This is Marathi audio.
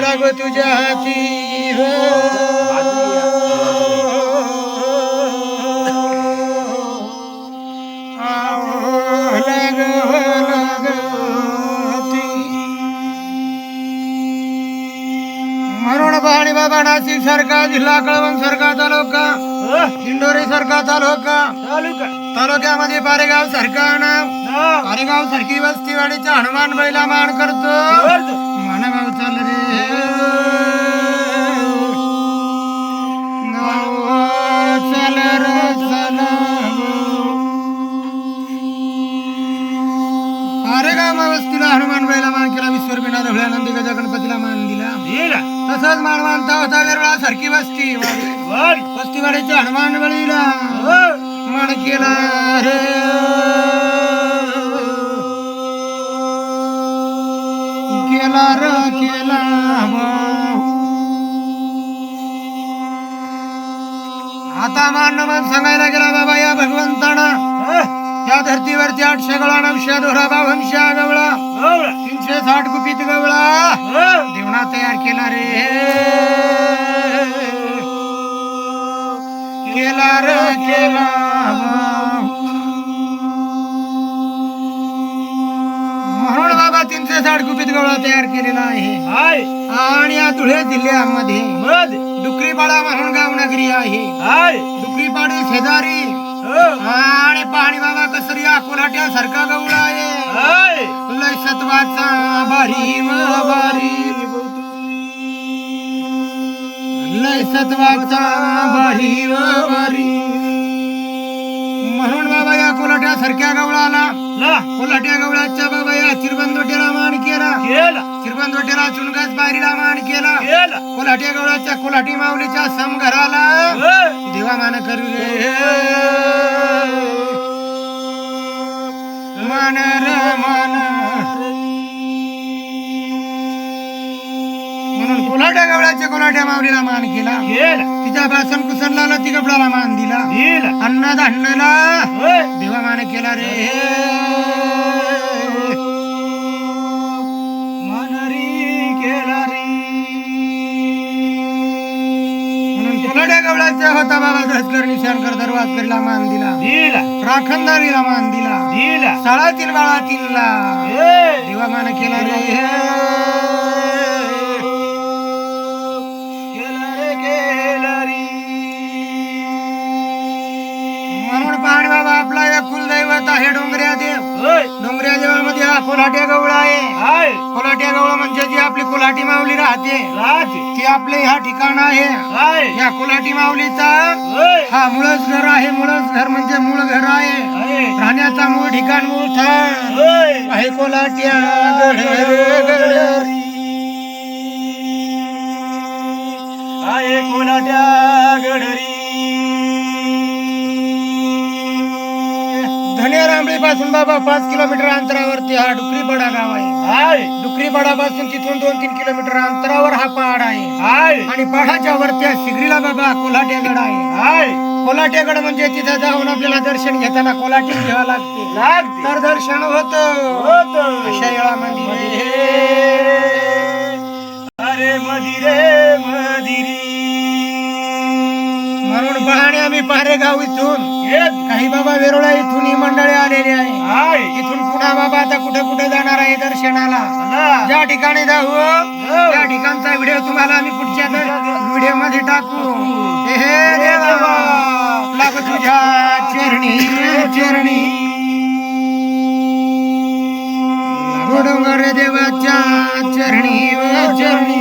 लागो तुझ्या हाती हो म्हणून पाणी बाबा नाशिक सारखा जिल्हा कळवण सारखा तालुका दिंडोरी सारखा तालुक्यामध्ये पारेगाव सारखा नाव पारेगाव सारखी वस्तीवाडीचा हनुमान बैला मान करतो मानगाव चाल रे चल रे चल पारेगाव वस्तीला हनुमान बैला मान केला विश्वरपिंडा धुळ्या नंदी गजा गणपतीला मान दिला तसंच मानवांता होता वेरळा सारखी वस्तीवाडीच्या हनुमान बळीला मान केला रे केला र केला आता मान सांगायला गेला बाबा या भगवंताना या धरतीवरती 800 गवळा 900 दोरा 52 गवळा 360 गुपित गवळा देवणा तयार केला रे केला रे केला म्हणून बाबा 360 गुपित गवळा तयार केलेला आहे आणि या धुळे जिल्ह्यामध्ये डुकरीपाडा म्हणून गाव नगरी आहे डुकरीपाडी शेजारी आणि पाणी बाबा कसरी कोल्हाट्या सारखा गवळा आहे लय सत्वाचा बारी लय सत्वाचा बारी म्हणून बाबा या कोल्हाट्या सारख्या गवळाला कोल्हाट्या गवळाच्या बाबा या चिरबंदोटेला मान केला चिरबंदोटेला चुनगाच बारीला मान केला कोल्हाट्या गवळाच्या कोल्हाटी माऊलीच्या समघराला देवा मान करू रे मान म्हणून कोल्हाट्या गवळाच्या कोल्हाट्या माऊलीला मान केला तिच्या भाषण कुसरला ती गबडाला मान दिला अन्नाद हन्नला देवा मान केला रे मानरी केला रे म्हणून कोल्हाट्या गवळाच्या होता बाबा दसकर निशाणकर दरवाजकरीला मान दिला राखणदारीला मान दिला साळातील बाळातीलला देवा मान केला रे पाणी बाबा आपला एक कुलदैवत आहे डोंगऱ्या देवामध्ये हा कोल्हाट्या गवळा आहे कोल्हाट्या गवळा म्हणजे जी आपली कोल्हाटी माऊली राहते ती आपले ह्या ठिकाण आहे या कोल्हाटी माऊलीचा हा मूळच घर आहे मूळच घर म्हणजे मूळ घर आहे राहण्याचा मूळ ठिकाण मूळ ठाण आहे कोल्हाट्या आहे कोल्हाट्या गडरी धनेरांबळी पासून बाबा 5 किलोमीटर अंतरावरती हा डुकरीपाडा गाव आहे डुकरीपाडा पासून तिथून 2-3 किलोमीटर अंतरावर हा पहाड आहे आणि पहाडाच्या वरती सिगरीला बाबा कोल्हाट्यागड आहे कोल्हाट्यागड म्हणजे तिथे जाऊन आपल्याला दर्शन घेताना कोल्हाटी घ्यावा लागते तर दर्शन होत अशा वेळामध्ये अरे मदिरे मदिरी म्हणून पाहणे आम्ही पारेगाव इथून काही बाबा वेरोळा इथून ही मंडळी आलेली आहे इथून पुन्हा बाबा आता कुठे कुठे जाणार आहे दर्शनाला ज्या ठिकाणी जाऊ त्या ठिकाणचा व्हिडिओ तुम्हाला आम्ही पुढच्या व्हिडिओ मध्ये टाकू हे देवा लागो तुझ्या चरणी चरणी डोंगर देवाच्या चरणी चरणी